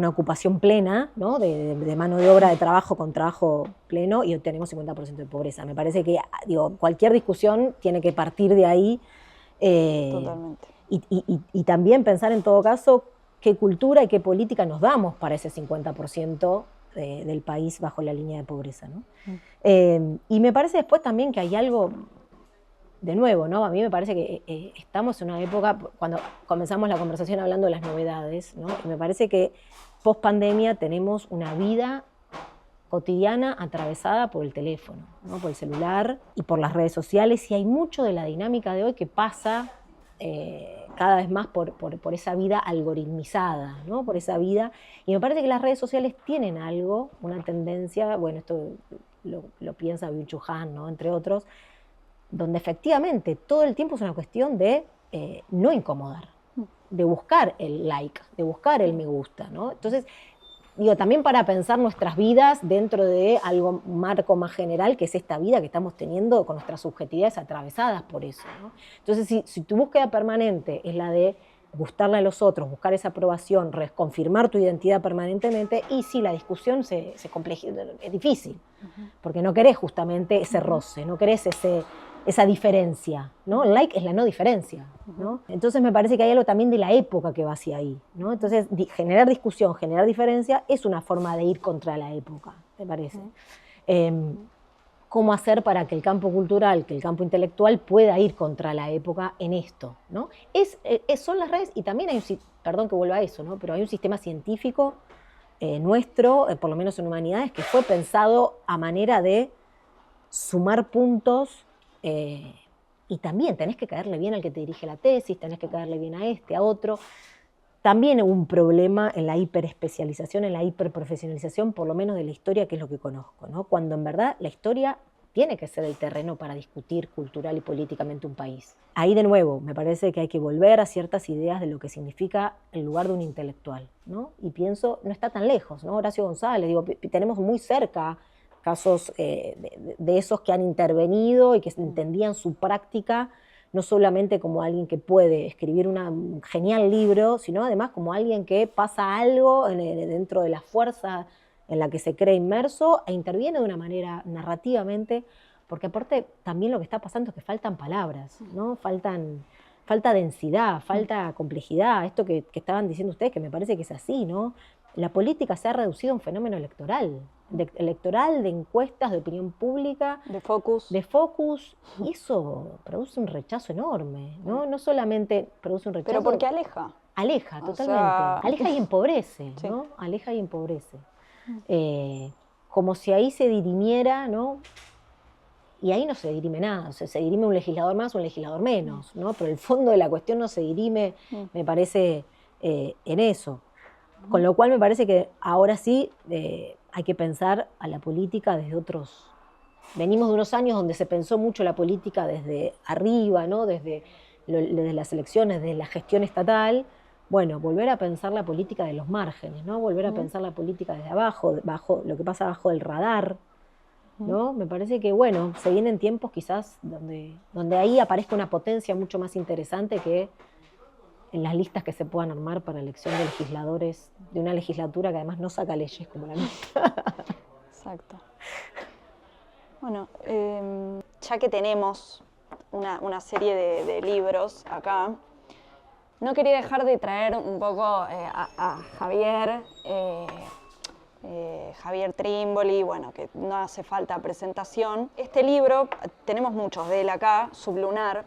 ocupación plena, ¿no? de mano de obra, de trabajo con trabajo pleno, y hoy tenemos 50% de pobreza. Me parece que cualquier discusión tiene que partir de ahí. Totalmente. Y también pensar en todo caso qué cultura y qué política nos damos para ese 50% del país bajo la línea de pobreza, ¿no? Y me parece después también que hay algo, de nuevo, ¿no? A mí me parece que estamos en una época, cuando comenzamos la conversación hablando de las novedades, ¿no? Y me parece que post pandemia tenemos una vida cotidiana atravesada por el teléfono, ¿no? Por el celular y por las redes sociales, y hay mucho de la dinámica de hoy que pasa cada vez más por esa vida algoritmizada, ¿no? Por esa vida, y me parece que las redes sociales tienen algo, una tendencia, bueno, esto lo piensa Byung-Chul Han, ¿no? Entre otros, donde efectivamente todo el tiempo es una cuestión de no incomodar, de buscar el like, de buscar el me gusta, ¿no? Entonces, también para pensar nuestras vidas dentro de algo, un marco más general, que es esta vida que estamos teniendo con nuestras subjetividades atravesadas por eso, ¿no? Entonces, si tu búsqueda permanente es la de gustarle a los otros, buscar esa aprobación, reconfirmar tu identidad permanentemente, y sí, la discusión se complejiza, es difícil, porque no querés justamente ese roce, no querés esa diferencia, ¿no? El like es la no diferencia, ¿no? Entonces me parece que hay algo también de la época que va hacia ahí, ¿no? Entonces generar discusión, generar diferencia es una forma de ir contra la época, me parece. ¿Cómo hacer para que el campo cultural, que el campo intelectual pueda ir contra la época en esto, ¿no? Son las redes, y también hay perdón que vuelva a eso, ¿no? Pero hay un sistema científico nuestro, por lo menos en humanidades, que fue pensado a manera de sumar puntos. Y también tenés que caerle bien al que te dirige la tesis, tenés que caerle bien a otro. También hubo un problema en la hiperespecialización, en la hiperprofesionalización, por lo menos de la historia, que es lo que conozco, ¿no? Cuando en verdad la historia tiene que ser el terreno para discutir cultural y políticamente un país. Ahí de nuevo, me parece que hay que volver a ciertas ideas de lo que significa el lugar de un intelectual, ¿no? Y pienso, no está tan lejos, ¿no? Horacio González, tenemos muy cerca casos de esos que han intervenido y que entendían su práctica no solamente como alguien que puede escribir un genial libro, sino además como alguien que pasa algo dentro de la fuerza en la que se cree inmerso e interviene de una manera narrativamente, porque aparte también lo que está pasando es que faltan palabras, ¿no? Falta densidad, falta complejidad, esto que estaban diciendo ustedes, que me parece que es así, ¿no? La política se ha reducido a un fenómeno electoral, de encuestas, de opinión pública. De focus. Y eso produce un rechazo enorme, ¿no? No solamente produce un rechazo... Pero porque aleja. Aleja, totalmente. Aleja y empobrece, sí. ¿no? Aleja y empobrece. Como si ahí se dirimiera, ¿no? y ahí no se dirime nada, o sea, se dirime un legislador más o un legislador menos, ¿no? Pero el fondo de la cuestión no se dirime, me parece, en eso. Con lo cual me parece que ahora sí hay que pensar a la política desde otros... Venimos de unos años donde se pensó mucho la política desde arriba, ¿no? Desde las elecciones, desde la gestión estatal. Bueno, volver a pensar la política de los márgenes, ¿no? Volver a pensar la política desde abajo, bajo lo que pasa abajo del radar, ¿no? Me parece que, bueno, se vienen tiempos quizás donde ahí aparezca una potencia mucho más interesante que en las listas que se puedan armar para elección de legisladores de una legislatura que además no saca leyes como la nuestra. Exacto. Bueno, ya que tenemos una serie de libros acá, no quería dejar de traer un poco a Javier, Javier Trimboli, bueno, que no hace falta presentación. Este libro, tenemos muchos de él acá, Sublunar.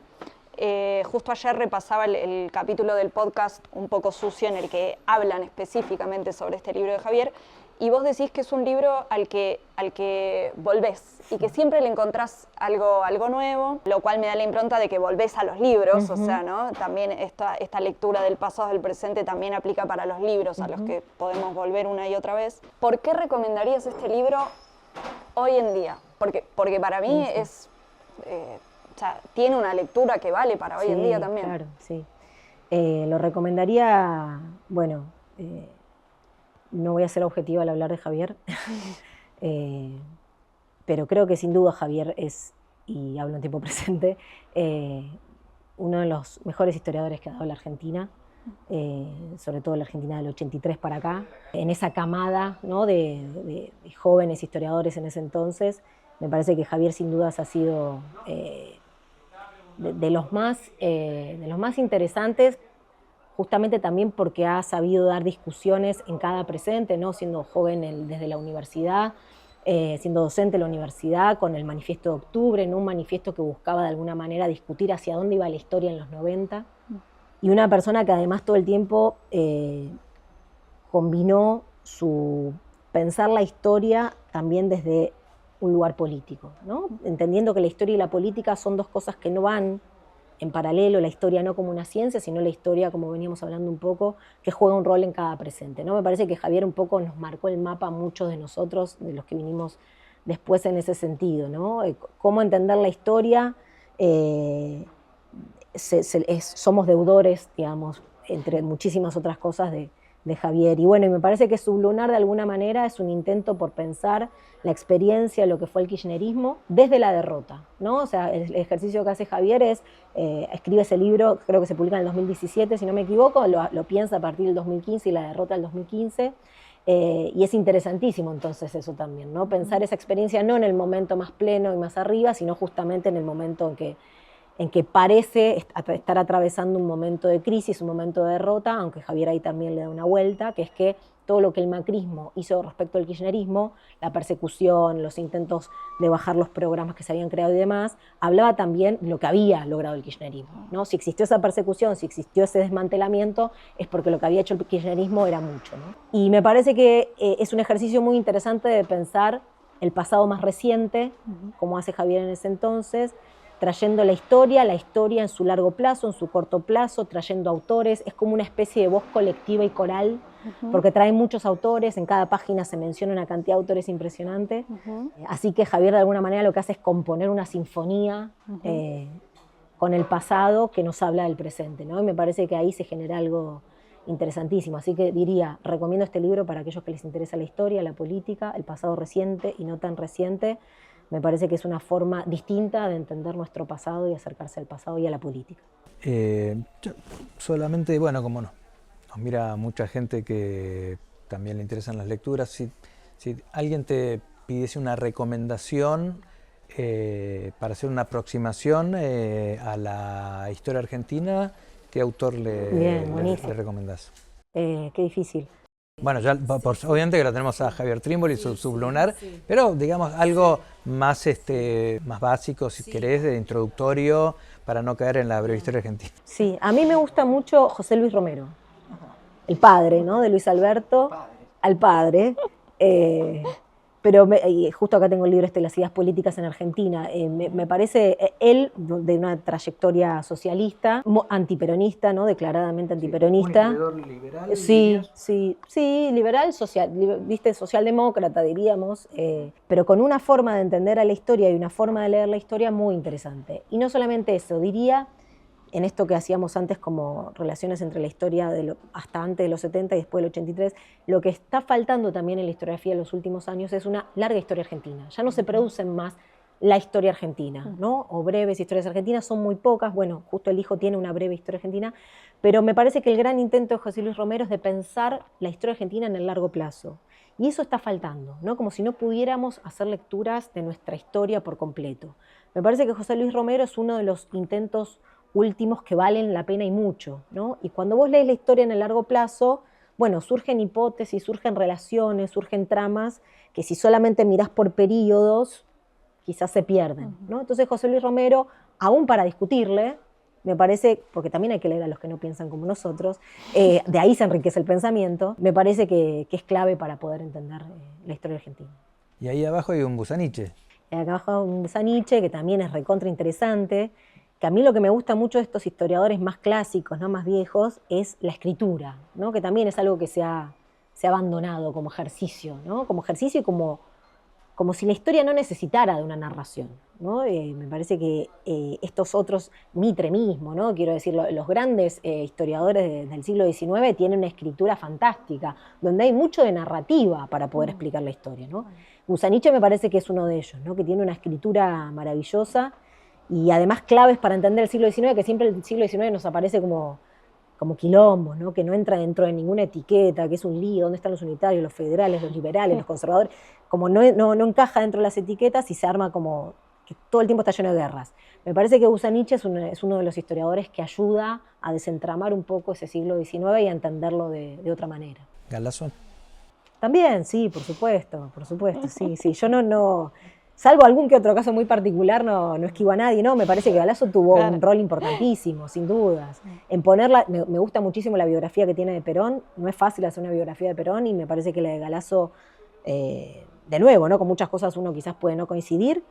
Justo ayer repasaba el capítulo del podcast Un poco sucio en el que hablan específicamente sobre este libro de Javier, y vos decís que es un libro al que volvés y que siempre le encontrás algo nuevo, lo cual me da la impronta de que volvés a los libros, o sea, ¿no? También esta lectura del pasado, del presente también aplica para los libros a los que podemos volver una y otra vez. ¿Por qué recomendarías este libro hoy en día? Porque para mí es... o sea, tiene una lectura que vale para hoy en día también. Claro, sí. Lo recomendaría, bueno, no voy a ser objetiva al hablar de Javier, pero creo que sin duda Javier es, y hablo en tiempo presente, uno de los mejores historiadores que ha dado la Argentina, sobre todo la Argentina del 83 para acá. En esa camada, ¿no?, de jóvenes historiadores en ese entonces, me parece que Javier sin dudas ha sido... de los más interesantes, justamente también porque ha sabido dar discusiones en cada presente, ¿no? Siendo joven desde la universidad, siendo docente en la universidad, con el Manifiesto de Octubre, ¿no? Un manifiesto que buscaba de alguna manera discutir hacia dónde iba la historia en los 90, y una persona que además todo el tiempo combinó su pensar la historia también desde un lugar político, ¿no? Entendiendo que la historia y la política son dos cosas que no van en paralelo, la historia no como una ciencia, sino la historia, como veníamos hablando un poco, que juega un rol en cada presente, ¿no? Me parece que Javier un poco nos marcó el mapa a muchos de nosotros, de los que vinimos después en ese sentido, ¿no? Cómo entender la historia, somos deudores, digamos, entre muchísimas otras cosas de Javier. Y bueno, y me parece que Sublunar de alguna manera es un intento por pensar la experiencia, lo que fue el kirchnerismo, desde la derrota, ¿no? O sea, el ejercicio que hace Javier es, escribe ese libro, creo que se publica en el 2017, si no me equivoco, lo piensa a partir del 2015 y la derrota del 2015, y es interesantísimo entonces eso también, ¿no? Pensar esa experiencia no en el momento más pleno y más arriba, sino justamente en el momento en que parece estar atravesando un momento de crisis, un momento de derrota, aunque Javier ahí también le da una vuelta, que es que todo lo que el macrismo hizo respecto al kirchnerismo, la persecución, los intentos de bajar los programas que se habían creado y demás, hablaba también de lo que había logrado el kirchnerismo, ¿no? Si existió esa persecución, si existió ese desmantelamiento, es porque lo que había hecho el kirchnerismo era mucho, ¿no? Y me parece que es un ejercicio muy interesante de pensar el pasado más reciente, como hace Javier en ese entonces, trayendo la historia en su largo plazo, en su corto plazo, trayendo autores, es como una especie de voz colectiva y coral, porque trae muchos autores, en cada página se menciona una cantidad de autores impresionante, así que Javier de alguna manera lo que hace es componer una sinfonía con el pasado que nos habla del presente, ¿no? Y me parece que ahí se genera algo interesantísimo, así que diría, recomiendo este libro para aquellos que les interesa la historia, la política, el pasado reciente y no tan reciente. Me parece que es una forma distinta de entender nuestro pasado y acercarse al pasado y a la política. Solamente, bueno, como nos mira mucha gente que también le interesan las lecturas, si alguien te pidiese una recomendación para hacer una aproximación a la historia argentina, ¿qué autor le recomendás? Qué difícil. Bueno, ya obviamente que lo tenemos a Javier Trimboli, Sublunar, sí. Pero digamos algo más, más básico, si querés, de introductorio, para no caer en la breve historia argentina. Sí, a mí me gusta mucho José Luis Romero, el padre, ¿no?, de Luis Alberto, al padre. Pero justo acá tengo el libro Las ideas políticas en Argentina. Me parece él de una trayectoria socialista, antiperonista, ¿no? Declaradamente antiperonista. Un escritor liberal. Sí, liberal, viste, socialdemócrata, diríamos, pero con una forma de entender a la historia y una forma de leer la historia muy interesante. Y no solamente eso, diría, en esto que hacíamos antes como relaciones entre la historia hasta antes de los 70 y después del 83, lo que está faltando también en la historiografía en los últimos años es una larga historia argentina. Ya no se producen más la historia argentina, ¿no? O breves historias argentinas, son muy pocas. Bueno, justo El Hijo tiene una breve historia argentina, pero me parece que el gran intento de José Luis Romero es de pensar la historia argentina en el largo plazo. Y eso está faltando, ¿no? Como si no pudiéramos hacer lecturas de nuestra historia por completo. Me parece que José Luis Romero es uno de los intentos últimos que valen la pena y mucho, ¿no? Y cuando vos lees la historia en el largo plazo, bueno, surgen hipótesis, surgen relaciones, surgen tramas que si solamente mirás por períodos, quizás se pierden, ¿no? Entonces José Luis Romero, aún para discutirle, me parece, porque también hay que leer a los que no piensan como nosotros, de ahí se enriquece el pensamiento, me parece que es clave para poder entender la historia argentina. Y ahí abajo hay un Busaniche. Acá abajo hay un Busaniche, que también es recontra interesante, que a mí lo que me gusta mucho de estos historiadores más clásicos, ¿no? Más viejos, es la escritura, ¿no? Que también es algo que se ha abandonado como ejercicio, ¿no? Como ejercicio y como si la historia no necesitara de una narración, ¿no? Me parece que estos otros, Mitre mismo, ¿no? Quiero decir, los grandes historiadores del siglo XIX tienen una escritura fantástica, donde hay mucho de narrativa para poder explicar la historia, ¿no? Busaniche me parece que es uno de ellos, ¿no? Que tiene una escritura maravillosa y además claves para entender el siglo XIX, que siempre el siglo XIX nos aparece como quilombo, ¿no? Que no entra dentro de ninguna etiqueta, que es un lío, dónde están los unitarios, los federales, los liberales, los conservadores, como no encaja dentro de las etiquetas y se arma como que todo el tiempo está lleno de guerras. Me parece que Busaniche es uno de los historiadores que ayuda a desentramar un poco ese siglo XIX y a entenderlo de otra manera. Galasso. También, sí, por supuesto, sí. Yo no salvo algún que otro caso muy particular, no esquivo a nadie, ¿no? Me parece que Galasso tuvo un rol importantísimo, sin dudas. En ponerla, me gusta muchísimo la biografía que tiene de Perón, no es fácil hacer una biografía de Perón y me parece que la de Galasso, de nuevo, ¿no? Con muchas cosas uno quizás puede no coincidir,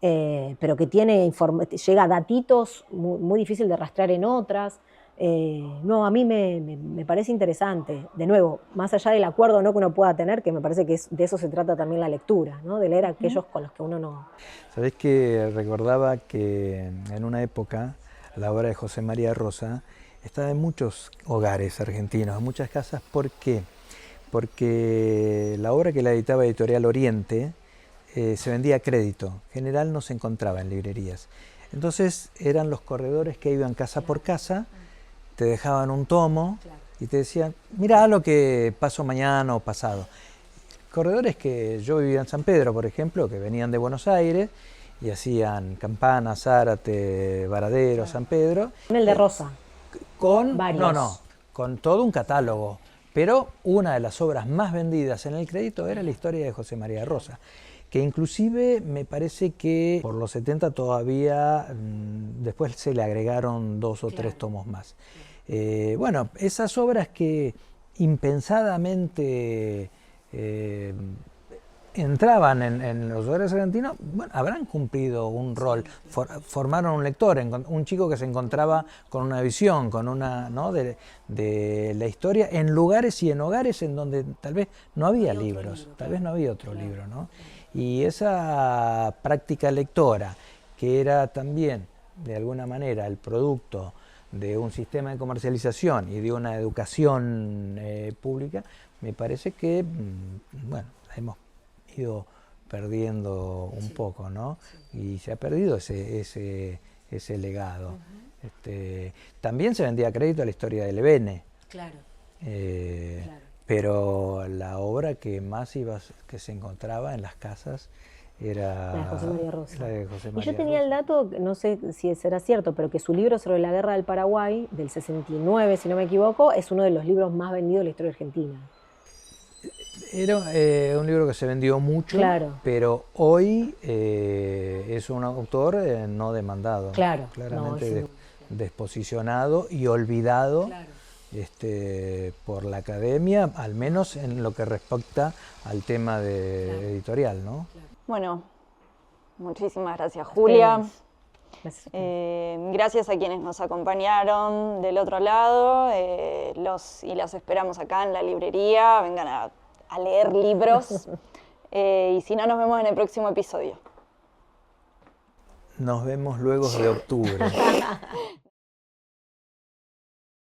pero que llega a datitos muy difícil de rastrear en otras. No, a mí me parece interesante, de nuevo, más allá del acuerdo no que uno pueda tener, que me parece que de eso se trata también la lectura, ¿no? De leer a aquellos con los que uno no... Sabés que recordaba que en una época la obra de José María Rosa estaba en muchos hogares argentinos, en muchas casas. ¿Por qué? Porque la obra que la editaba Editorial Oriente se vendía a crédito, en general no se encontraba en librerías. Entonces eran los corredores que iban casa por casa, te dejaban un tomo y te decían, mirá lo que pasó mañana o pasado. Corredores que yo vivía en San Pedro, por ejemplo, que venían de Buenos Aires y hacían Campana, Zárate, Varadero, San Pedro. Con el de Rosa. Con varios. Con todo un catálogo. Pero una de las obras más vendidas en el crédito era la historia de José María Rosa, que inclusive me parece que por los 70 todavía, después se le agregaron 2 o 3 tomos más. Bueno, esas obras que impensadamente entraban en los hogares argentinos, bueno, habrán cumplido un rol, formaron un lector, un chico que se encontraba con una visión, con una, ¿no? de la historia, en lugares y en hogares en donde tal vez no había libros, tal vez no había otro libro, ¿no? Y esa práctica lectora, que era también, de alguna manera, el producto de un sistema de comercialización y de una educación pública, me parece que, bueno, hemos ido perdiendo un poco, ¿no? Y se ha perdido ese legado. También se vendía crédito a la historia de Levene. Claro. Pero la obra que más que se encontraba en las casas era la de José María Rosa. La de José María y yo tenía Rosa. el dato, no sé si será cierto, pero que su libro sobre la guerra del Paraguay, del 69, si no me equivoco, es uno de los libros más vendidos de la historia argentina. Era un libro que se vendió mucho, claro. Pero hoy es un autor no demandado. Claro. Claramente desposicionado y olvidado. Claro. por la academia, al menos en lo que respecta al tema editorial, ¿no? Bueno, muchísimas gracias, Julia. Gracias. Gracias a quienes nos acompañaron del otro lado, y las esperamos acá en la librería, vengan a leer libros, y si no, nos vemos en el próximo episodio. Nos vemos luego de octubre.